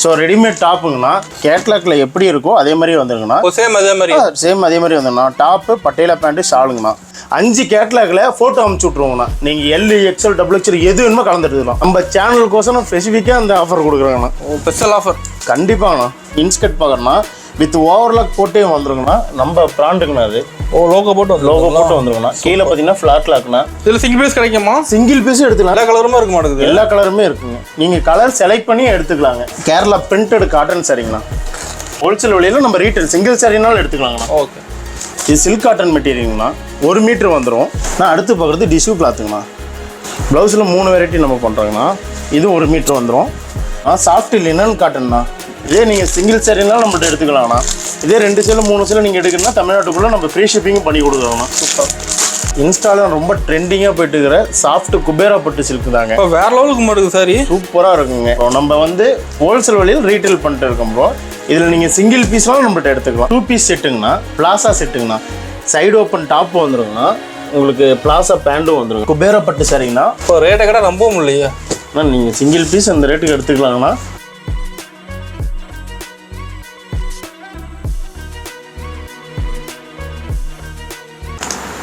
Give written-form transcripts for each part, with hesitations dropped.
So readymade டாப்புங்கண்ணா கேட்லாக்ல எப்படி இருக்கோ அதே மாதிரி வந்துருங்கண்ணா. சேம் அதே மாதிரி வந்துங்கண்ணா. டாப்பு பட்டேலா பேண்ட்டு ஷாலுங்கண்ணா. 5 கேட்லாக்ல ஃபோட்டோ அமுச்சு விட்ருவோங்கண்ணா. நீங்கள் எல் எக்ஸ்எல் டபுள் எக்ஸ்எல் எது வேணுமோ கலந்துட்டுலாம். நம்ம சேனலுக்கோசரம் ஸ்பெசிஃபிக்காக அந்த ஆஃபர் கொடுக்குறாங்கண்ணா. ஸ்பெஷல் ஆஃபர் கண்டிப்பாங்கண்ணா. இன்ஸ்கர்ட் பார்க்கறேன்னா வித் ஓவர்லாக் போட்டே வந்துருங்கண்ணா. நம்ம பிராண்டுங்கண்ணா அது. லோகோ போட்டு வந்துருங்கண்ணா. கீழே பார்த்தீங்கன்னா ஃப்ளாட் லாக்ண்ணா. இதில் சிங்கிள் பீஸ் கிடைக்குமா? சிங்கிள் பீஸ் எடுத்துக்கலாம். எல்லா கலருமே இருக்க மாட்டேங்குது. எல்லா கலருமே இருக்குங்க. நீங்கள் கலர் செலக்ட் பண்ணி எடுத்துக்கலாங்க. கேரளா பிரிண்டட் காட்டன் சாரிங்கண்ணா. ஹோல்சேல் விலையில் நம்ம ரீட்டைல் சிங்கிள் சாரினாலும் எடுத்துக்கலாங்கண்ணா. ஓகே. இது சில்க் காட்டன் மெட்டீரியல்ங்கண்ணா. 1 மீட்டர் வந்துடும். நான் அடுத்து பார்க்குறது டிஷ்யூ கிளாத்துங்கண்ணா. ப்ளவுஸில் 3 வெரைட்டி நம்ம பண்ணுறோங்கண்ணா. இது 1 மீட்டர் வந்துடும். சாஃப்ட் லினன் காட்டன்ண்ணா. இதே நீங்கள் சிங்கிள் சாரினாலும் நம்மள்ட்ட எடுத்துக்கலாம்ண்ணா. இதே 2 சேலை 3 சேலை நீங்கள் எடுக்கணும்னா தமிழ்நாட்டுக்குள்ளே நம்ம ஃப்ரீ ஷிப்பிங்கும் பண்ணி கொடுக்குறோம்ண்ணா. சூப்பர். இன்ஸ்டாவில் ரொம்ப ட்ரெண்டிங்காக போயிட்டு இருக்கிற சாஃப்ட் குபேரா பட்டு சில்க் தாங்க. இப்போ வேற லெவலுக்கு மாட்டுது சாரி. சூப்பராக இருக்குங்க. நம்ம வந்து ஹோல்சேல் வழியில் ரீட்டைல் பண்ணிட்டு இருக்கோம் ப்ரோ. இதில் நீங்கள் சிங்கிள் பீஸ்லாம் நம்மள்ட்ட எடுத்துக்கலாம். 2 பீஸ் செட்டுங்கண்ணா. பிளாசா செட்டுங்கண்ணா. சைடு ஓப்பன் டாப் வந்துருங்கண்ணா. உங்களுக்கு பிளாசா பேண்ட்டும் வந்துருங்க. குபேரா பட்டு சாரிங்கண்ணா. இப்போ ரேட்டை கடை நம்பவும் இல்லையா? நீங்கள் சிங்கிள் பீஸ் அந்த ரேட்டுக்கு எடுத்துக்கலாங்கண்ணா.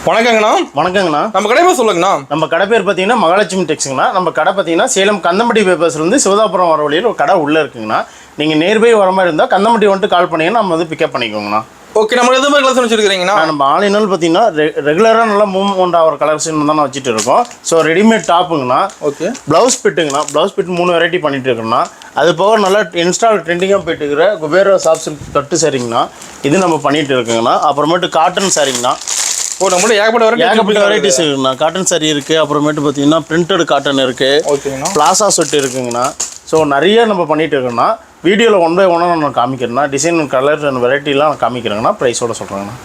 வணக்கங்கண்ணா. நம்ம கடை பேர் சொல்லுங்கண்ணா. நம்ம கடை பேர் பார்த்தீங்கன்னா மகாலட்சுமி டெக்ஸுங்கண்ணா. நம்ம கடை பார்த்தீங்கன்னா சேலம் கந்தம்பட்டி பேப்பர்ஸ்லேருந்து சிவதாபுரம் வர வழியில் ஒரு கடை உள்ளே இருக்குங்கண்ணா. நீங்கள் நேர்பை வர மாதிரி இருந்தால் கந்தம்பட்டி வந்துட்டு கால் பண்ணிங்கன்னா நம்ம வந்து பிக்கப் பண்ணிக்கோங்கண்ணா. ஓகே. நம்ம எது மாதிரி கலெக்ஷன் வச்சுருக்கீங்கண்ணா? நம்ம ஆன்லைனில் பார்த்தீங்கன்னா ரெகுலராக நல்லா மூவ்மெண்ட் ஆகிற கலெக்ஷன் தான் வச்சுட்டு இருக்கோம். ஸோ ரெடிமேட் டாப்புங்கண்ணா. ஓகே. ப்ளவுஸ் பிட்டுங்கண்ணா. ப்ளவுஸ் பிட் 3 வெரைட்டி பண்ணிட்டு இருக்கோம்ண்ணா. அது போக நல்லா இன்ஸ்டால் ட்ரெண்டிங்காக போயிட்டு இருக்கிற குபேரா சாஃப்ட் சில்க் கட்டு சாரிங்கண்ணா. இது நம்ம பண்ணிட்டு இருக்கோங்கண்ணா. அப்புறமேட்டு காட்டன் சாரிங்கண்ணா. நம்மளோட ஏகப்பட்ட வெரைட்டிஸ் இருக்குண்ணா. காட்டன் சாரி இருக்குது. அப்புறமேட்டு பார்த்தீங்கன்னா பிரிண்டட் காட்டன் இருக்குது. ஓகேங்கண்ணா. பிளாசா செட் இருக்குங்கண்ணா. ஸோ நிறைய நம்ம பண்ணிட்டு இருக்கோம்ண்ணா. வீடியோவில் 1 by 1 நான் காமிக்கிறேன்னா டிசைன் கலர் அண்ட் வெரைட்டிலாம் காமிக்கிறேங்கண்ணா. ப்ரைஸோட சொல்கிறேங்கண்ணா.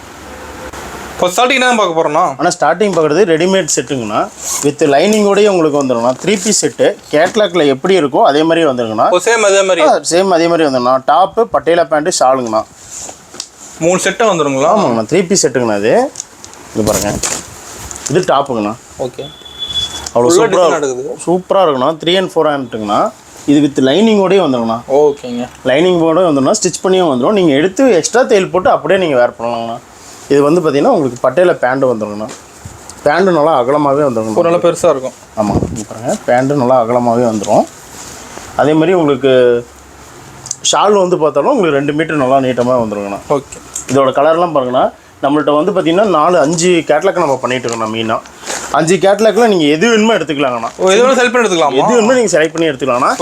இப்போ ஸ்டார்டிங் என்ன பார்க்க போகிறோம்ண்ணா? ஆனால் ஸ்டார்டிங் பார்க்குறது ரெடிமேட் செட்டுங்கண்ணா. வித் லைனிங்கோடய உங்களுக்கு வந்துடுங்கண்ணா. 3 பீஸ் செட்டு கேட்லாக்ல எப்படி இருக்கோ அதே மாதிரி வந்துருங்கண்ணா. சேம் அதே மாதிரி வந்துடுங்கண்ணா. டாப்பு பட்டேலா பேண்ட்டு ஷாலுங்கண்ணா. 3 செட்டாக வந்துடுங்களா? ஆமாங்கண்ணா. 3 பீஸ் செட்டுங்கண்ணா. அது இது பாருங்க. இது டாப்புங்கண்ணா. ஓகே. அவ்வளோ சூப்பராக இருக்குண்ணா. 3 and 4 ஹேண்ட்டுங்கண்ணா. இது வித் லைனிங்கோடய வந்துடுங்கண்ணா. ஓகேங்க. லைனிங்கோட வந்துடும்னா ஸ்டிச் பண்ணியும் வந்துடும். நீங்கள் எடுத்து எக்ஸ்ட்ரா தையல் போட்டு அப்படியே நீங்கள் வேர் பண்ணலாங்கண்ணா. இது வந்து பார்த்தீங்கன்னா உங்களுக்கு பட்டேலா பேண்ட்டு வந்துடுங்கண்ணா. பேண்ட்டு நல்லா அகலமாகவே வந்துடும். நல்லா பெருசாக இருக்கும். ஆமாம் பாருங்கள். பேண்ட்டு நல்லா அகலமாகவே வந்துடும். அதே மாதிரி உங்களுக்கு ஷால் வந்து பார்த்தாலும் உங்களுக்கு 2 மீட்டர் நல்லா நீட்டமாக வந்துடுங்கண்ணா. ஓகே. இதோட கலர்லாம் பாருங்கண்ணா. நம்மள்ட்ட வந்து பார்த்தீங்கன்னா 4-5 கேட்லாக் நம்ம பண்ணிட்டு இருக்கோம். மெயினாக 5 கேட்லாக்ல நீங்கள் எது வேணுமோ எடுத்துக்கலாங்கண்ணா. எது வேணும் செலக்ட் பண்ணி எடுத்துக்கலாம். எது வேணுமோ நீங்கள் செலக்ட் பண்ணி எடுத்துக்கலாம்ண்ணா.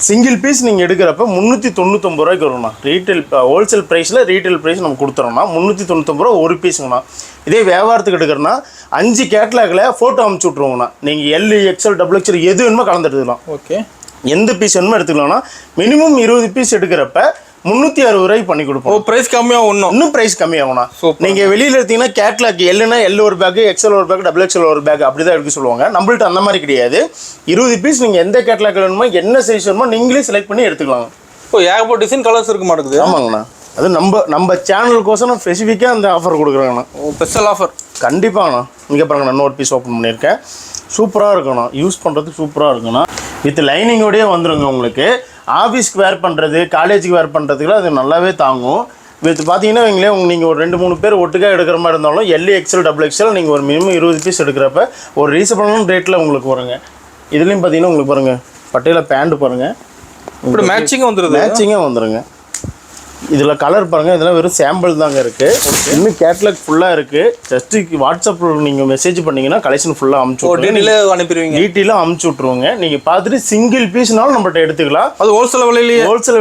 சிங்கிள் பீஸ் நீங்கள் எடுக்கிறப்ப 399 ரூபாய்க்கு வரும்ண்ணா. ரீட்டைல் ஹோல்சேல் ப்ரைஸில் ரீட்டைல் ப்ரைஸ் நம்ம கொடுத்துறோம்னா 399 ரூபா ஒரு பீஸுங்கண்ணா. இதே வியாபாரத்துக்கு எடுக்கிறனா 5 கேட்லாக்ல ஃபோட்டோ அமுச்சு விட்ருவோங்கண்ணா. நீங்கள் எல் எக்ஸ்எல் டபுள் எக்ஸ்எல் எது வேணுமோ கலந்து எடுத்துக்கலாம். ஓகே. எந்த பீஸ் வேணுமோ எடுத்துக்கலாம்னா மினிமம் 20 பீஸ் எடுக்கிறப்ப 360 ரூபாய்க்கு பண்ணி கொடுப்போம். பிரைஸ் கம்மியாக இன்னும் பிரைஸ் கம்மியாகும்ண்ணா. நீங்கள் வெளியில் எடுத்தீங்கன்னா கேட்லாக் எல்லுனா எல் ஒரு பேக்கு, எக்ஸ்எல் ஒரு பேக்கு, டபுள் எக்ஸ்எல் ஒரு பேக் அப்படி தான் எடுக்க சொல்லுவாங்க. நம்மள்ட்ட அந்த மாதிரி கிடையாது. 20 பீஸ் நீங்கள் எந்த கேட்லாக் வேணுமோ என்ன சைஸ் வேணுமோ நீங்களே செலக்ட் பண்ணி எடுத்துக்கலாம். ஏகப்பட்ட டிசைன் கலர்ஸ் இருக்க மாட்டேங்குது. ஆமாங்கண்ணா. அது நம்ம சேனலுக்கோசரம் ஸ்பெசிஃபிக்காக அந்த ஆஃபர் கொடுக்குறாங்கண்ணா. Special offer. கண்டிப்பாங்கண்ணா. இங்கே பாருங்கண்ணா. இன்னொரு பீஸ் ஓப்பன் பண்ணியிருக்கேன். சூப்பராக இருக்குண்ணா. யூஸ் பண்ணுறதுக்கு சூப்பராக இருக்குண்ணா. வித் லைனிங்கோடய வந்துடுங்க. உங்களுக்கு ஆஃபீஸ்க்கு வேர் பண்ணுறது, காலேஜுக்கு வேர் பண்ணுறதுக்குலாம் அது நல்லாவே தாங்கும். வித் பார்த்தீங்கன்னா நீங்கள் ஒரு 2-3 பேர் ஒட்டுக்காக எடுக்கிற மாதிரி இருந்தாலும் எல் எக்ஸ்எல் டபுள் எக்ஸ்எல் நீங்கள் ஒரு மினிமம் 20 பீஸ் எடுக்கிறப்ப ஒரு ரீசனபிளான ரேட்டில் உங்களுக்கு வருங்க. இதுலேயும் பார்த்தீங்கன்னா உங்களுக்கு பாருங்கள் பட்டேலா பேண்ட் பாருங்கள். இப்படி மேட்சிங்காக வந்துடுங்க. இதில் கலர் பாருங்கள். இதெல்லாம் வெறும் சாம்பிள் தாங்க இருக்குது. இன்னும் கேட்லாக் ஃபுல்லாக இருக்குது. ஜஸ்ட்டு வாட்ஸ்அப்பில் நீங்கள் மெசேஜ் பண்ணிங்கன்னா கலெக்ஷன் ஃபுல்லாக அனுப்பிடுவீங்க. டீட்டெயிலாக அமுச்சு விட்ருவோங்க. நீங்கள் பார்த்துட்டு சிங்கிள் பீஸ்னாலும் நம்மள்ட்ட எடுத்துக்கலாம். அது ஹோல்சேல்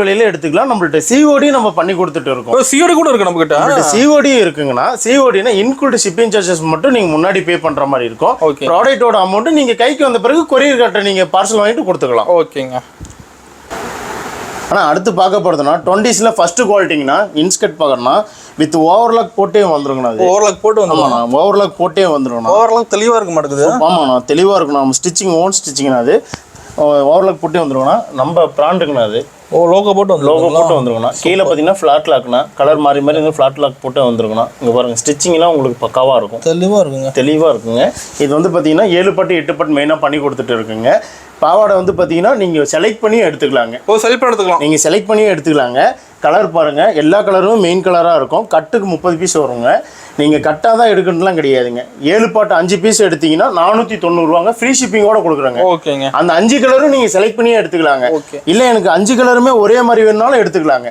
விலையிலே எடுத்துக்கலாம். நம்மள்ட்ட சிஓடி நம்ம பண்ணி கொடுத்துட்டு இருக்கோம். சிஓடி கூட இருக்குது நம்மகிட்ட. சிஓடி இருக்குங்கண்ணா. சிஓடினா இன்க்ளூட் ஷிப்பிங் சார்ஜஸ் மட்டும் நீங்கள் முன்னாடி பே பண்ணுற மாதிரி இருக்கும். ப்ராடக்ட்டோட அமௌண்ட்டு நீங்கள் கைக்கு வந்த பிறகு கொரியர் கட்ட நீங்கள் பார்சல் வாங்கிட்டு கொடுத்துக்கலாம். ஓகேங்க. ஆனால் அடுத்து பார்க்க போகிறதுனா 20s ஃபஸ்ட்டு குவாலிட்டிங்கண்ணா. இன்ஸ்கர்ட் பார்க்கறனா வித் ஓவர்லாக் போட்டே வந்துருங்கண்ணா. அது ஓவர்லாக் போட்டு வந்துருங்கண்ணா. ஓவர்லாக் போட்டே வந்துருங்கண்ணா. ஓவர்லாக் தெளிவாக இருக்க மாட்டேங்குது. ஆமாண்ணா. தெளிவாக இருக்கணும். நம்ம ஸ்டிச்சிங் ஓன் ஸ்டிச்சிங்ண்ணா. அது ஓவர்லாக் போட்டே வந்துருங்கண்ணா. நம்ம பிராண்டுக்குண்ணா அது. ஓ லோகோ போட்டு லோகோ போட்டு வந்துருங்கண்ணா. கீழே பார்த்தீங்கன்னா ஃப்ளாட் லாக்ண்ணா. கலர் மாறி மாறி வந்து ஃப்ளாட் லாக் போட்டு வந்துருங்கண்ணா. இங்கே பாருங்கள் ஸ்டிச்சிங்லாம் உங்களுக்கு பக்காவாக இருக்கும். தெளிவாக இருக்குங்க. இது வந்து பார்த்தீங்கன்னா 7 பட்டு 8 பட்டு மெயினாக பண்ணி கொடுத்துட்டு இருக்குங்க. பாவாடை வந்து பார்த்தீங்கன்னா நீங்கள் செலக்ட் பண்ணி எடுத்துக்கலாங்க. நீங்கள் செலக்ட் பண்ணி எடுத்துக்கலாங்க. கலர் பாருங்கள், எல்லா கலரும் மெயின் கலராக இருக்கும். கட்டுக்கு 30 பீஸ் வருங்க. நீங்கள் கட்டாக தான் எடுக்கணும்லாம் கிடையாதுங்க. 7 பாட்டு 5 பீஸ் எடுத்தீங்கன்னா 490 ரூபாங்க. ஃப்ரீ ஷிப்பிங்கோட கொடுக்குறாங்க. ஓகேங்க. அந்த 5 கலரும் நீங்கள் செலக்ட் பண்ணி எடுத்துக்கலாங்க. இல்லை எனக்கு 5 கலருமே ஒரே மாதிரி வேணுனாலும் எடுத்துக்கலாங்க.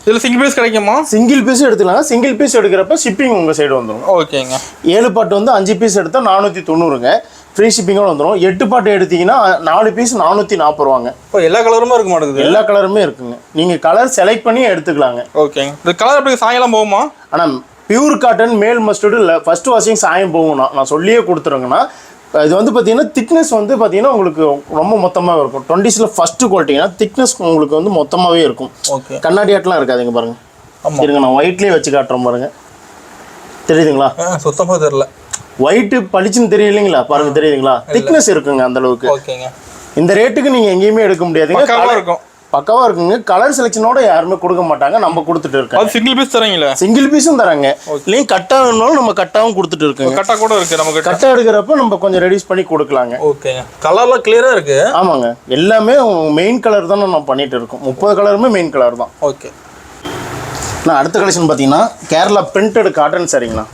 இதில் சிங்கிள் பீஸ் கிடைக்குமா? சிங்கிள் பீஸ் எடுத்துக்கலாங்க. சிங்கிள் பீஸ் எடுக்கிறப்ப ஷிப்பிங் உங்கள் சைடு வந்துடும். ஓகேங்க. 7 பாட்டு வந்து 5 பீஸ் எடுத்தால் 490ங்க. ஃப்ரீ ஷிப்பிங்கோட வந்துடும். 8 பாட்டு எடுத்தீங்கன்னா 4 பீஸ் 440 ரூபாங்க. இப்போ எல்லா கலருமே இருக்க மாட்டேங்குது. எல்லா கலருமே இருக்குங்க. நீங்கள் கலர் செலக்ட் பண்ணி எடுத்துக்கலாங்க. ஓகேங்க. இந்த கலர் எப்படி சாயங்காலம் போகுமா? ஆனால் பியூர் காட்டன் மேல் மஸ்டர்டு இல்லை, ஃபர்ஸ்ட் வாஷிங் சாயம் போகும்ண்ணா. நான் சொல்லியே கொடுத்துருங்கண்ணா. இது வந்து பார்த்தீங்கன்னா திக்னஸ் வந்து பார்த்தீங்கன்னா உங்களுக்கு ரொம்ப மொத்தமாக இருக்கும். 20s ஃபஸ்ட்டு குவாலிட்டிங்கன்னா திக்னஸ் உங்களுக்கு வந்து மொத்தமாகவே இருக்கும். ஓகே. கண்ணாடி ஆட்டெலாம் இருக்காதுங்க பாருங்கள். இருங்க நான் ஒயிட்லேயே வச்சு காட்டுறோம் பாருங்கள். தெரியுதுங்களா? சுத்தமாக தெரியல. ஒயிட்டு பளிச்சுன்னு தெரியலைங்களா? பாருங்க தெரியுதுங்களா? திக்னஸ் இருக்குங்க அந்த அளவுக்கு. ஓகேங்க. இந்த ரேட்டுக்கு நீங்கள் எங்கேயுமே எடுக்க முடியாதுங்க. பக்காவாக இருக்குங்க. கலர் செலெக்ஷனோட யாருமே கொடுக்க மாட்டாங்க. நம்ம கொடுத்துட்டு இருக்கோம். சிங்கிள் பீஸ் தரீங்களா? சிங்கிள் பீஸும் தராங்க. இல்லையா கட்டா வேணும்னாலும் நம்ம கட்டாவும் கொடுத்துட்டு இருக்கோங்க. கட்டா கூட இருக்கு. நமக்கு கட்டா எடுக்கிறப்ப நம்ம கொஞ்சம் ரெடியூஸ் பண்ணி கொடுக்கலாங்க. ஓகேங்க. கலர்லாம் கிளியரா இருக்கு. ஆமாங்க. எல்லாமே மெயின் கலர் தான் நம்ம பண்ணிட்டு இருக்கோம். 30 கலருமே மெயின் கலர் தான். ஓகே. நான் அடுத்த கலெக்ஷன் பார்த்தீங்கன்னா கேரளா பிரிண்டட் காட்டன் சரிங்கண்ணா.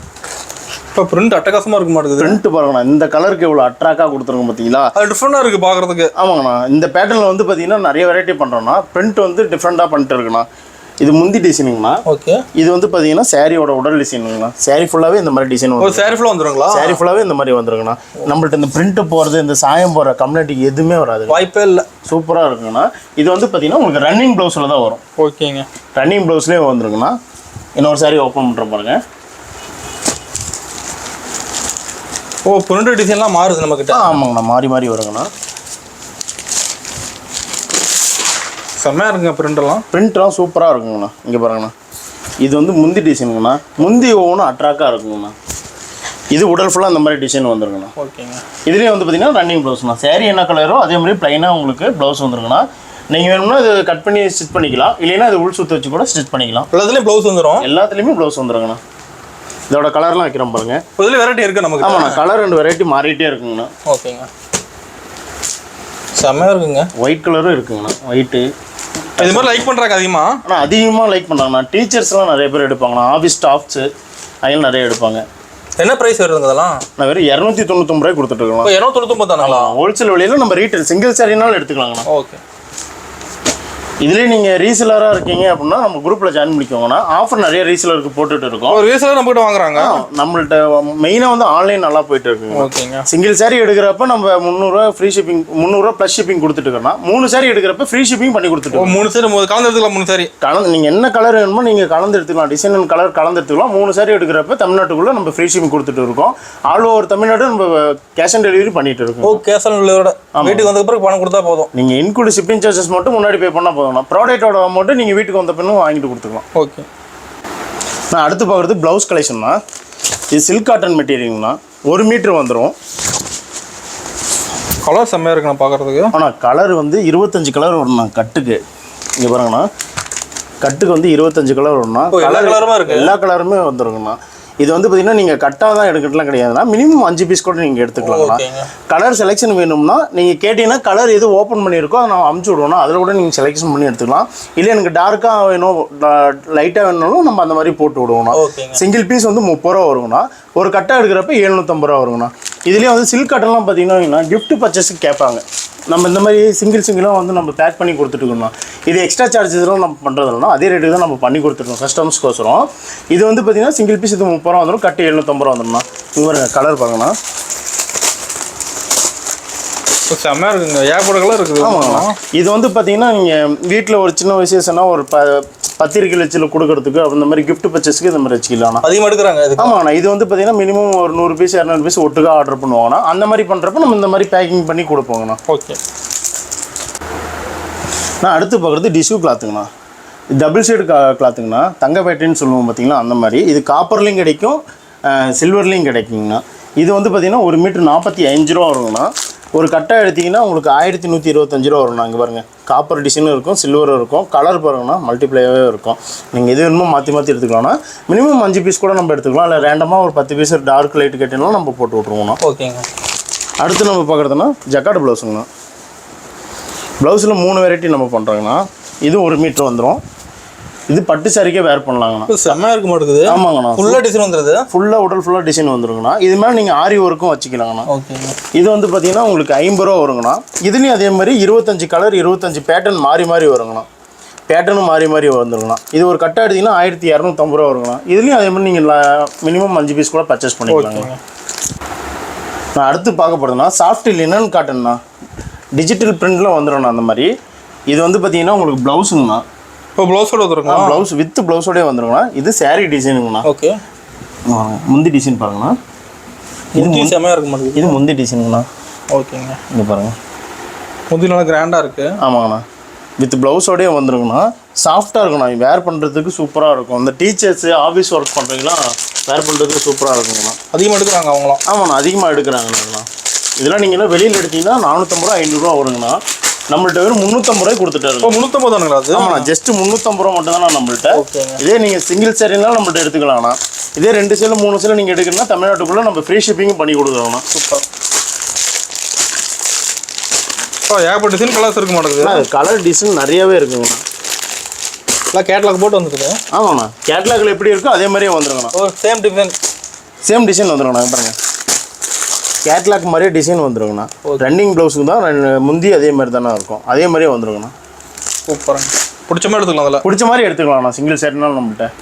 இப்போ பிரிண்ட் அட்டகாசமாக இருக்க மாட்டேங்குது. பிரிண்ட் பாருங்கண்ணா. இந்த கலருக்கு எவ்வளோ அட்ராக்டாக கொடுத்துருங்க பார்த்தீங்களா? அது டிஃப்ரெண்டாக இருக்குது பார்க்குறதுக்கு. ஆமாங்கண்ணா. இந்த பேட்டர்னில் வந்து பார்த்தீங்கன்னா நிறைய வெரைட்டி பண்ணுறோம்னா பிரிண்ட் வந்து டிஃப்ரெண்ட்டாக பண்ணிட்டு இருக்குண்ணா. இது முந்தி டிசைனுங்கண்ணா. ஓகே. இது வந்து பார்த்தீங்கன்னா சாரியோட உடல் டிசைனுங்கண்ணா. சாரி ஃபுல்லாகவே இந்த மாதிரி டிசைன் வரும். சாரி ஃபுல்லாக வந்துருங்களா? சாரி ஃபுல்லாகவே இந்த மாதிரி வந்துருங்கண்ணா. நம்மள்ட்ட இந்த பிரிண்ட்டு போகிறது இந்த சாயம் போகிற கம்யூனிட்டி எதுவுமே வராது. வாய்ப்பே இல்லை. சூப்பராக இருக்குங்கண்ணா. இது வந்து பார்த்தீங்கன்னா உங்களுக்கு ரன்னிங் ப்ளவுஸில் தான் வரும். ஓகேங்க. ரன்னிங் ப்ளவுஸ்லேயே வந்துருங்கண்ணா. இன்னொரு சாரி ஓப்பன் பண்ணுற பாருங்க. ஓ பிரிண்ட் டிசைன்லாம் மாறுது நம்மக்கிட்ட. ஆமாங்கண்ணா. மாறி மாறி வருங்கண்ணா. செம்மையாக இருக்குங்க. பிரிண்ட்லாம் சூப்பராக இருக்குங்கண்ணா. இங்கே பாருங்கண்ணா. இது வந்து முந்தி டிசைனுங்கண்ணா. முந்தி ஒவ்வொன்றும் அட்ராக்டாக இருக்குங்கண்ணா. இது உடல் ஃபுல்லாக அந்த மாதிரி டிசைன் வந்துருங்கண்ணா. ஓகேங்க. இதுலேயே வந்து பார்த்தீங்கன்னா ரன்னிங் ப்ளவுஸ்ண்ணா. சாரி என்ன கலரோ அதே மாதிரி ப்ளைனாக உங்களுக்கு ப்ளவுஸ் வந்துருங்கண்ணா. நீங்கள் வேணும்னா இது கட் பண்ணி ஸ்டிச் பண்ணிக்கலாம். இல்லைன்னா இது உள் சுற்ற வச்சு கூட ஸ்டிச் பண்ணிக்கலாம். எல்லாத்துலேயும் ப்ளவுஸ் வந்துடும். எல்லாத்துலேயுமே ப்ளவுஸ் வந்துருங்கண்ணா. இதோட கலர்லாம் வைக்கிறோம் பாருங்க. இதில் வெரைட்டி இருக்குது நமக்கு. ஆமாண்ணா. கலர் 2 வெரைட்டி மாறிட்டே இருக்குங்கண்ணா. ஓகேங்க. செம்மையாக இருக்குங்க. ஒயிட் கலரும் இருக்குங்கண்ணா. ஒயிட்டு இது மாதிரி லைக் பண்ணுறாங்க அதிகமாக. ஆனால் அதிகமாக லைக் பண்ணுறாங்கண்ணா. டீச்சர்ஸ்லாம் நிறைய பேர் எடுப்பாங்கண்ணா. ஆஃபீஸ் ஸ்டாஃப்ஸு அதெல்லாம் நிறைய எடுப்பாங்க. என்ன ப்ரைஸ் வருதுங்க அதெல்லாம்? நான் வெறும் 299 ரூபாய் கொடுத்துட்டு இருக்கலாம். 299 தானங்களா? ஹோல்சேல் விலையில் நம்ம ரீட்டைல் சிங்கிள் சாரினாலும் எடுத்துக்கலாங்கண்ணா. ஓகே. இதுலேயே நீங்கள் ரீசேலராக இருக்கீங்க அப்படின்னா நம்ம குரூப்பில் ஜாயின் பண்ணிக்கோங்கண்ணா. ஆஃபர் நிறைய ரீசேலருக்கு போட்டுட்டு இருக்கோம். ஒரு ரீசேலர் நம்மகிட்ட வாங்குறாங்க. நம்மள்ட்ட மெயினாக வந்து ஆன்லைன் நல்லா போயிட்டு இருக்குங்க. ஓகேங்க. சிங்கிள் சாரி எடுக்கிறப்ப நம்ம 300 ரூபா ஃப்ரீ ஷிப்பிங், 300 ரூபா ப்ளஸ் ஷிப்பிங் கொடுத்துட்டு இருக்கோம்னா 3 சாரி எடுக்கிறப்ப ஃப்ரீ ஷிப்பிங் பண்ணி கொடுத்துட்டு 3 சாரி கலந்து எடுத்துக்கலாம். 3 சாரி நீங்கள் என்ன கலர் வேணுமோ நீங்கள் கலந்து எடுத்துக்கலாம். டிசைன் அண்ட் கலர் கலந்து எடுத்துக்கலாம். 3 சாரி எடுக்கிறப்ப தமிழ்நாட்டுக்குள்ளே நம்ம ஃப்ரீ ஷிப்பிங் கொடுத்துட்டு இருக்கோம். ஆல் ஓவர் தமிழ்நாடு நம்ம கேஷ் ஆன் டெலிவரி பண்ணிட்டு இருக்கோம். ஓ கேஷ் ஆன் டெலிவரியோட வீட்டுக்கு வந்த பிறகு பணம் கொடுத்தா போதும். நீங்கள் இன்க்ளூட் ஷிப்பிங் சார்ஜஸ் மட்டும் முன்னாடி பே பண்ணால் போதும். ப்ராடக்ட்டோட அமௌண்ட்டு நீங்கள் வீட்டுக்கு வந்த பின்னும் வாங்கிட்டு கொடுத்துக்கலாம். ஓகே. நான் அடுத்து பார்க்குறது ப்ளவுஸ் கலெக்ஷன்னா. இது சில்க் காட்டன் மெட்டீரியல்னா 1 மீட்டர் வந்துடும். கலர் செம்மையாக இருக்குண்ணா பார்க்குறதுக்கு. ஆனால் கலர் வந்து 25 கலர் வரும்ண்ணா கட்டுக்கு. இங்கே பாருங்கண்ணா. கட்டுக்கு வந்து 25 கலர் வரும்ண்ணா. எல்லா கலருமே வந்துருங்கண்ணா. இது வந்து பார்த்தீங்கன்னா நீங்கள் கட்டாக தான் எடுக்கிறதுலாம் கிடையாதுண்ணா. மினிமம் 5 பீஸ் கூட நீங்கள் எடுத்துக்கலாம்ண்ணா. கலர் செலெக்ஷன் வேணும்னா நீங்கள் கேட்டிங்கன்னா கலர் எது ஓப்பன் பண்ணியிருக்கோ அதை நான் அமுச்சு விடுவோம்னா அதில் கூட நீங்கள் செலெக்ஷன் பண்ணி எடுத்துக்கலாம். இல்லை எனக்கு டார்க்காக வேணும் லைட்டாக வேணும்னாலும் நம்ம அந்த மாதிரி போட்டு விடுவோம்ண்ணா. சிங்கிள் பீஸ் வந்து 30 ரூபா வருங்கண்ணா. ஒரு கட்டாக எடுக்கிறப்ப 750 ரூபா வருங்கண்ணா. இதுலேயே வந்து சில்க் காட்டன்லாம் பார்த்தீங்கன்னா கிஃப்ட் பர்ச்சேஸுக்கு கேட்பாங்க. நம்ம இந்த மாதிரி சிங்கிளாக வந்து நம்ம பேக் பண்ணி கொடுத்துட்டுருக்கோம். இது எக்ஸ்ட்ரா சார்ஜஸ்லாம் நம்ம பண்ணுறதுனா அதே ரேட்டுக்கு தான் நம்ம பண்ணி கொடுத்துருக்கோம் கஸ்டமர்ஸ்க்கோசரம். இது வந்து பார்த்தீங்கன்னா சிங்கிள் பீஸ் இது 30 ரூபா வந்துடும். கட்டு 750 ரூபா வந்துடும்ண்ணா. இங்கே பாருங்க கலர் பாருங்கண்ணா. செம்மையாக இருக்குங்க. ஏகப்பட்ட கலர் இருக்குது. ஆமாங்கண்ணா. இது வந்து பார்த்தீங்கன்னா நீங்கள் வீட்டில் ஒரு சின்ன விசேஷம்னா ஒரு பத்திரிக்கை லட்சத்தில் கொடுக்கறதுக்கு அந்த மாதிரி கிஃப்ட் பர்ச்சேஸ்க்கு இந்த மாதிரி வச்சுக்கலாம். அதிகமாக எடுக்கிறாங்க. ஆமாண்ணா. இது வந்து பார்த்தீங்கன்னா மினிமம் ஒரு 100 பீஸ் 200 பீஸ் ஒட்டுக்கா ஆர்டர் பண்ணுவாங்கண்ணா. அந்த மாதிரி பண்ணுறப்ப நம்ம இந்த மாதிரி பேக்கிங் பண்ணி கொடுப்போங்கண்ணா. ஓகே. நான் அடுத்து பார்க்குறது டிஷ்யூ கிளாத்துங்கண்ணா. டபுள் சைடு கிளாத்துங்கண்ணா. தங்கப்பேட்டைன்னு சொல்லுவோம் பார்த்தீங்கன்னா அந்த மாதிரி. இது காப்பர்லேயும் கிடைக்கும், சில்வர்லேயும் கிடைக்குங்கண்ணா. இது வந்து பார்த்தீங்கன்னா 1 மீட்டர் 45 ரூபா வருங்கண்ணா. ஒரு கட்டை எடுத்திங்கன்னா உங்களுக்கு 1125 ரூபா வரும். நாங்கள் பாருங்கள் காப்பர் டிசைனும் இருக்கும், சில்வரும் இருக்கும், கலர் பாருங்கன்னா மல்டிப்ளையாகவே இருக்கும். நீங்கள் எது வேணுமோ மாற்றி எடுத்துக்கலாம்னா மினிமம் 5 பீஸ் கூட நம்ம எடுத்துக்கலாம். இல்லை ரேண்டமாக ஒரு 10 பீஸ் டார்க் லைட் கேட்டினாலும் நம்ம போட்டு விட்ருவோம்னா. ஓகேங்க. அடுத்து நம்ம பார்க்குறதுனா ஜக்கார்டு ப்ளவுஸுங்கண்ணா. ப்ளவுஸில் 3 வெரைட்டி நம்ம பண்ணுறோங்கண்ணா. இது 1 மீட்டர் வந்துடும். இது பட்டு சாரிக்கே வேர் பண்ணலாங்கண்ணா. செம்மையாக இருக்க மாட்டேங்குது. ஆமாங்கண்ணா. ஃபுல்லாக டிசைன் வந்துடுது. ஃபுல்லாக உடல் ஃபுல்லாக டிசைன் வந்துருங்கண்ணா. இது மேலே நீங்கள் ஆரி ஒர்க்கும் வச்சுக்கலாங்கண்ணா. ஓகேங்க. இது வந்து பார்த்தீங்கன்னா உங்களுக்கு 50 ரூபா வருங்கண்ணா. இதுலேயும் அதே மாதிரி 25 கலர் 25 பேட்டர்ன் மாறி வருங்கண்ணா. பேட்டர்னும் மாறி வந்துருங்கண்ணா. இது ஒரு கட்டை எடுத்திங்கன்னா 1250 ரூபா வருங்கண்ணா. இதுலேயும் அதே மாதிரி நீங்கள் மினிமம் 5 பீஸ் கூட பர்ச்சேஸ் பண்ணிக்கலாங்க. நான் அடுத்து பார்க்க போகிறதுனா சாஃப்ட் லினன் காட்டன்ண்ணா. டிஜிட்டல் பிரிண்டில் வந்துடும்ண்ணா. அந்த மாதிரி இது வந்து பார்த்தீங்கன்னா உங்களுக்கு ப்ளவுஸுங்கண்ணா. இப்போ ப்ளவுஸோட வந்துருங்க. ப்ளவுஸ் வித் ப்ளவுஸோடய வந்துருங்கண்ணா. இது சாரீ டிசைனுங்கண்ணா. ஓகே. முந்தி டிசைன் பாருங்கண்ணா. இது செம்மையாக இருக்க மாட்டேங்குது. இது முந்தி டிசைனுங்கண்ணா. ஓகேங்க. இங்கே பாருங்கள் முந்தி நல்லா கிராண்டாக இருக்குது. ஆமாங்கண்ணா. வித் ப்ளவுஸோடய வந்துருங்கண்ணா. சாஃப்டாக இருக்குண்ணா. வேர் பண்ணுறதுக்கு சூப்பராக இருக்கும். இந்த டீச்சர்ஸு ஆஃபீஸ் ஒர்க் பண்ணுறீங்களா வேர் பண்ணுறதுக்கு சூப்பராக இருக்குங்கண்ணா. அதிகமாக எடுக்கிறாங்க அவங்களாம். ஆமாண்ணா, அதிகமாக எடுக்கிறாங்கண்ணா. இதெல்லாம் நீங்கள் வெளியில் எடுத்தீங்கன்னா 450 ரூபா 500 ரூபா வருங்கண்ணா. நம்மள்ட்ட வெறும் 350 ரூபாய் கொடுத்துட்டாரு. 350 தானுங்களா அது? ஆமாண்ணா, ஜஸ்ட் 350 ரூபா மட்டும் தானே நம்மள்ட்ட. ஓகேங்க. இதே நீங்கள் சிங்கிள் சேரீனாலும் நம்மள்ட்ட எடுத்துக்கலாம்ண்ணா. இதே 2 சேலை 3 சேலை நீங்கள் எடுக்கணும்னா தமிழ்நாட்டுக்குள்ளே நம்ம ஃப்ரீ ஷிப்பிங் பண்ணி கொடுக்குறோம்ண்ணா. சூப்பர். ஏகப்பட்ட டிசைன் கலர்ஸ் இருக்க மாட்டேங்குது. அது கலர் டிசைன் நிறையவே இருக்குங்கண்ணா. எல்லாம் கேட்லாக் போட்டு வந்துருக்குது. ஆமாண்ணா, கேட்லாகில் எப்படி இருக்கோ அதே மாதிரியே வந்துருங்கண்ணா. Same design வந்துருங்கண்ணா. பாருங்கள் கேட்லாக் மாதிரியே டிசைன் வந்துருங்கண்ணா. ரன்னிங் ப்ளவுஸுக்கு தான் முந்தி அதே மாதிரி தானே இருக்கும். அதே மாதிரியே வந்துருங்கண்ணா. சூப்பராங்க. பிடிச்ச மாதிரி எடுத்துக்கலாம். அதில் பிடிச்ச மாதிரி எடுத்துக்கலாம்ண்ணா. சிங்கிள் செட்னாலும் நம்மள்கிட்ட.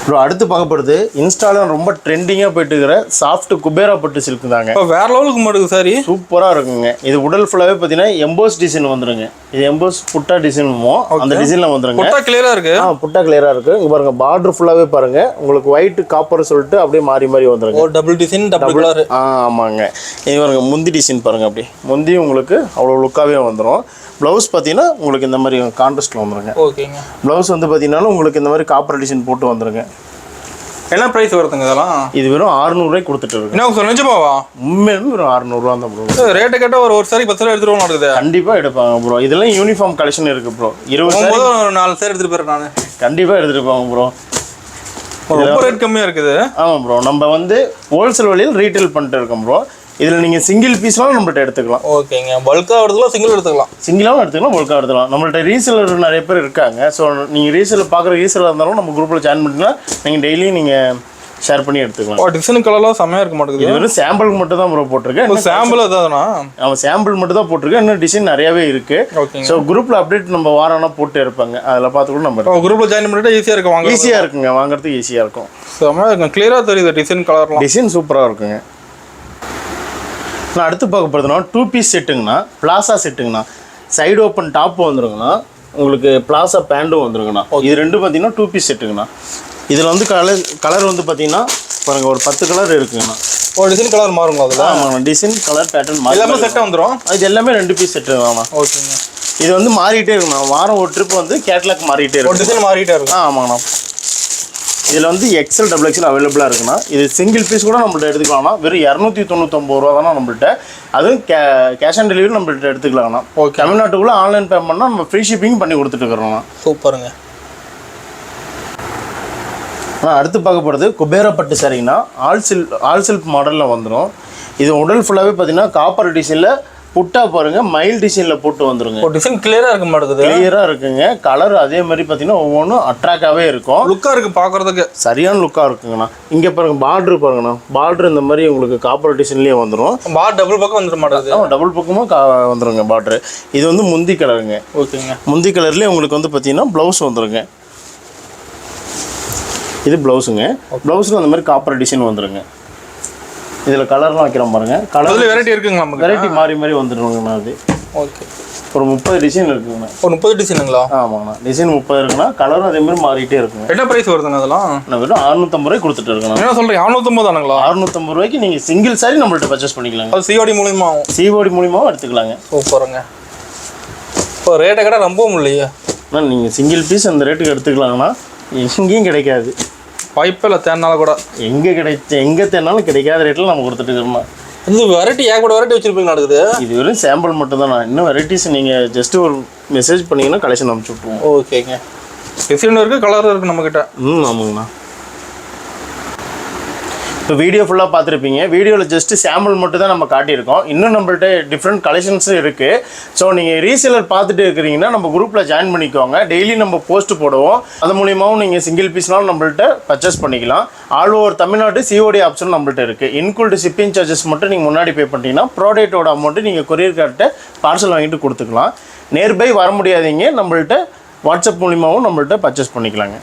ப்ரோ அடுத்து பார்க்கப்படுது இன்ஸ்டாவில் ரொம்ப ட்ரெண்டிங்காக போயிட்டு இருக்கிற சாஃப்ட் குபேரா பட்டு சில்க் தாங்க. வேற லெவலுக்கு மாட்டுது சாரி. சூப்பராக இருக்குங்க. இது உடல் ஃபுல்லாகவே பார்த்தீங்கன்னா எம்போஸ் டிசைன் வந்துருங்க. இது எம்போஸ் புட்டா டிசைனுமோ அந்த டிசைனில் வந்துருங்க. புட்டா கிளியராக இருக்குது. புட்டா கிளியராக இருக்குது. இங்கே பாருங்கள் பார்டர் ஃபுல்லாகவே பாருங்கள் உங்களுக்கு ஒயிட் காப்பர் சொல்லிட்டு அப்படியே மாறி வந்துருங்க. Double design double colour. ஆமாங்க. இது பாருங்க முந்தி டிசைன் பாருங்கள். அப்படி முந்தி உங்களுக்கு அவ்வளோ லுக்காகவே வந்துடும். ப்ளவுஸ் பார்த்தீங்கன்னா உங்களுக்கு இந்த மாதிரி கான்ட்ராஸ்ட்டில் வந்துருங்க. ஓகேங்க. ப்ளவுஸ் வந்து பார்த்தீங்கன்னா உங்களுக்கு இந்த மாதிரி காப்பர் டிசைன் போட்டு வந்துருங்க. என்ன ப்ரைஸ் வருதுங்க இதெல்லாம்? இது வெறும் 600 ரூபாய்க்கு கொடுத்துட்டு இருக்கு. என்ன சார் நிஜமாவா? உண்மையிலும் வெறும் 600 ரூபா தான் ப்ரோ. ரேட்டை கேட்டால் ஒரு சாரி 10 சாரி எடுத்துருவோம் நடக்குது. கண்டிப்பாக எடுப்பாங்க ப்ரோ. இதெல்லாம் யூனிஃபார்ம் கலெக்ஷன் இருக்குது ப்ரோ. 20 4 சாரி எடுத்துகிட்டு போகிறேன் நான். கண்டிப்பாக எடுத்துகிட்டு போவாங்க ப்ரோ. ரொம்ப ரேட் கம்மியாக இருக்குது. ஆமாம் ப்ரோ. நம்ம வந்து ஹோல்சேல் வழியில் ரீட்டைல் பண்ணிட்டு இருக்கோம் ப்ரோ. இதில் நீங்கள் சிங்கிள் பீஸ்லாம் நம்மள்ட்ட எடுத்துக்கலாம். ஓகேங்க. பல்காக எடுத்துக்கலாம், சிங்கிள் எடுத்துக்கலாம். சிங்கிளாகவும் எடுத்துக்கலாம், பல்காக எடுத்துக்கலாம். நம்மள்ட்ட ரீசேலர் நிறைய பேர் இருக்காங்க. ஸோ நீங்கள் ரீசேலர் பார்க்குற ரீசேலர் இருந்தாலும் நம்ம குரூப்பில் ஜாயின் பண்ணிங்கன்னா நீங்கள் டெய்லியும் நீங்கள் ஷேர் பண்ணி எடுத்துக்கலாம். டிசைன் கலர்லாம் செம்மையாக இருக்க மாட்டேங்குது. இது வெறும் சாம்பிளுக்கு மட்டும் தான் ப்ரோ போட்டிருக்கேன். சாம்பிள் அதானா? அவன் சாம்பிள் மட்டும் தான் போட்டிருக்கேன். இன்னும் டிசைன் நிறையாவே இருக்குது. ஸோ குரூப்பில் அப்டேட் நம்ம வாரம்னா போட்டு இருப்பாங்க. அதில் பார்த்து கூட நம்ம குரூப்பில் ஜாயின் பண்ணிட்டு ஈஸியாக இருக்கும். வாங்க ஈஸியாக இருக்குங்க. வாங்குறதுக்கு ஈஸியாக இருக்கும். செம்மையாக இருக்கும். கிளியராக தெரியுது டிசைன் கலர்லாம். டிசைன் சூப்பராக இருக்குங்க. நான் அடுத்து பார்க்க போகிறதுனா 2 பீஸ் செட்டுங்கண்ணா. பிளாசா செட்டுங்கண்ணா. சைடு ஓப்பன் டாப்பு வந்துருங்கண்ணா. உங்களுக்கு பிளாசா பேண்ட்டும் வந்துருங்கண்ணா. இது ரெண்டும் பார்த்தீங்கன்னா 2 பீஸ் செட்டுங்கண்ணா. இதில் வந்து கலர் வந்து பார்த்தீங்கன்னா பாருங்கள் ஒரு 10 கலர் இருக்குங்கண்ணா. ஒரு டிசைன் கலர் மாறுங்களா அதில்? ஆமாங்கண்ணா. டிசைன் கலர் பேட்டர்ன் மாறி எல்லாமே செட்டாக வந்துடும். இது எல்லாமே 2 பீஸ் செட்டுங்கண்ணா. ஓகேங்க. இது வந்து மாறிட்டே இருக்குண்ணா. வாரம் ஒரு ட்ரிப் வந்து கேட்லாக் மாறிட்டே இருக்கும். டிசைன் மாறிட்டே இருக்கும். ஆமாங்கண்ணா. இதில் வந்து XL XXL அவைலபிளாக இருக்குண்ணா. இது சிங்கிள் பீஸ் கூட நம்மள்ட்ட எடுத்துக்கலாம்ண்ணா. வெறும் 299 ரூபா தானே நம்மள்ட்ட. அதுவும் கேஷ் ஆன் டெலிவரி நம்மள்ட்ட எடுத்துக்கலாம்ண்ணா. ஓகே. தமிழ்நாட்டுக்குள்ளே ஆன்லைன் பேமெண்ட்னா நம்ம ஃப்ரீ ஷிப்பிங் பண்ணி கொடுத்துட்டு இருக்கிறோம்ண்ணா. சூப்பருங்க. அடுத்து பார்க்க போகிறது குபேரா பட்டு சாரிங்கண்ணா. ஆல் சில்க் மாடலில் வந்துடும். இது உடல் ஃபுல்லாகவே பார்த்தீங்கன்னா காப்பர் டிசைனில் புட்டா பாருங்க மயில் டிசைனில் போட்டு வந்துருங்க. டிசைன் கிளியராக இருக்க மாட்டேங்குது. கிளியராக இருக்குங்க. கலர் அதே மாதிரி பார்த்தீங்கன்னா ஒவ்வொன்றும் அட்ராக்டாகவே இருக்கும். லுக்காக இருக்குது பார்க்குறதுக்கு. சரியான லுக்காக இருக்குங்கண்ணா. இங்கே பாருங்கள் பார்ட்ரு பாருங்கண்ணா. பார்ட்ரு இந்த மாதிரி உங்களுக்கு காப்பர் டிசைன்லேயே வந்துடும். டபுள் பக்கம் வந்துட மாட்டேங்குது. ஆமாம், டபுள் பக்கமாக வந்துருங்க பார்ட்ரு. இது வந்து முந்தி கலருங்க. ஓகேங்க. முந்தி கலர்லேயே உங்களுக்கு வந்து பார்த்தீங்கன்னா ப்ளவுஸ் வந்துருங்க. இது ப்ளவுஸுங்க. ப்ளவுஸுக்கு அந்த மாதிரி காப்பர் டிசைன் வந்துருங்க. இதில் கலர்லாம் வைக்கிறோம் பாருங்கள். கலர் வெரைட்டி இருக்குங்க. நமக்கு வெரைட்டி மாறி வந்துடுவாங்கண்ணா. அது ஓகே. ஒரு 30 டிசைன் இருக்குங்கண்ணா. ஒரு 30 டிசைனுங்களா? ஆமாங்கண்ணா. டிசைன் 30 இருக்குண்ணா. கலரும் அதே மாதிரி மாறிட்டே இருக்குங்க. என்ன ப்ரைஸ் வருதுங்க அதெல்லாம்? நான் வெறும் 650 ரூபாய் கொடுத்துட்டு இருக்கேன். என்ன சொல்கிறீங்க? 650 தானுங்களா? 650 ரூபாய்க்கு நீங்கள் சிங்கிள் சாரி நம்மள்ட்ட பர்ச்சேஸ் பண்ணிக்கலாங்க. அது சிஓடி மூலியமா? சிஓடி மூலியமாகவும் எடுத்துக்கலாங்க. சூப்பருங்க. இப்போ ரேட்டை கடை ரொம்ப முடியலையே. ஆனால் நீங்கள் சிங்கிள் பீஸ் அந்த ரேட்டுக்கு எடுத்துக்கலாங்கன்னா எங்கேயும் கிடைக்காது. வாய்ப்பே இல்லை. தேனால கூட எங்கே தேடினாலும் கிடைக்காத ரேட்டில் நம்ம கொடுத்துட்டு இருக்கோம்னா இந்த வெரைட்டி ஏகப்பட்ட வெரைட்டி வச்சிருப்பீங்க நடக்குது. இது வெறும் சாம்பிள் மட்டும் தான். நான் இன்னும் வெரைட்டிஸ் நீங்கள் ஜஸ்ட் ஒரு மெசேஜ் பண்ணிங்கன்னா கலெக்ஷன் அனுப்பிச்சி விட்ருவோம். ஓகேங்க. டிசைன் இருக்குது, கலரும் இருக்குது நம்மக்கிட்ட. ஆமாங்கண்ணா. இப்போ வீடியோ ஃபுல்லாக பார்த்துருப்பீங்க. வீடியோவில் ஜஸ்ட்டு சாம்பிள் மட்டும் தான் நம்ம காட்டியிருக்கோம். இன்னும் நம்மள்ட்ட டிஃப்ரெண்ட் கலெக்ஷன்ஸும் இருக்குது. ஸோ நீங்கள் ரீசேலர் பார்த்துட்டு இருக்கிறீங்கன்னா நம்ம குரூப்பில் ஜாயின் பண்ணிக்கோங்க. டெய்லி நம்ம போஸ்ட் போடுவோம். அது மூலியமாகவும் நீங்கள் சிங்கிள் பீஸ்னாலும் நம்மள்ட்ட பர்ச்சேஸ் பண்ணிக்கலாம். All over Tamil Nadu COD option நம்மள்ட்ட இருக்குது. இன்க்ளூட் ஷிப்பிங் சார்ஜஸ் மட்டும் நீங்கள் முன்னாடி பே பண்ணிட்டீங்கன்னா ப்ராடக்ட்டோட அமௌண்ட்டு நீங்கள் கொரியர் கார்ட்டை பார்சல் வாங்கிட்டு கொடுத்துக்கலாம். நியர்பை வர முடியாதீங்க, நம்மள்ட்ட வாட்ஸ்அப் மூலியமாகவும் நம்மள்ட்ட பர்ச்சேஸ் பண்ணிக்கலாங்க.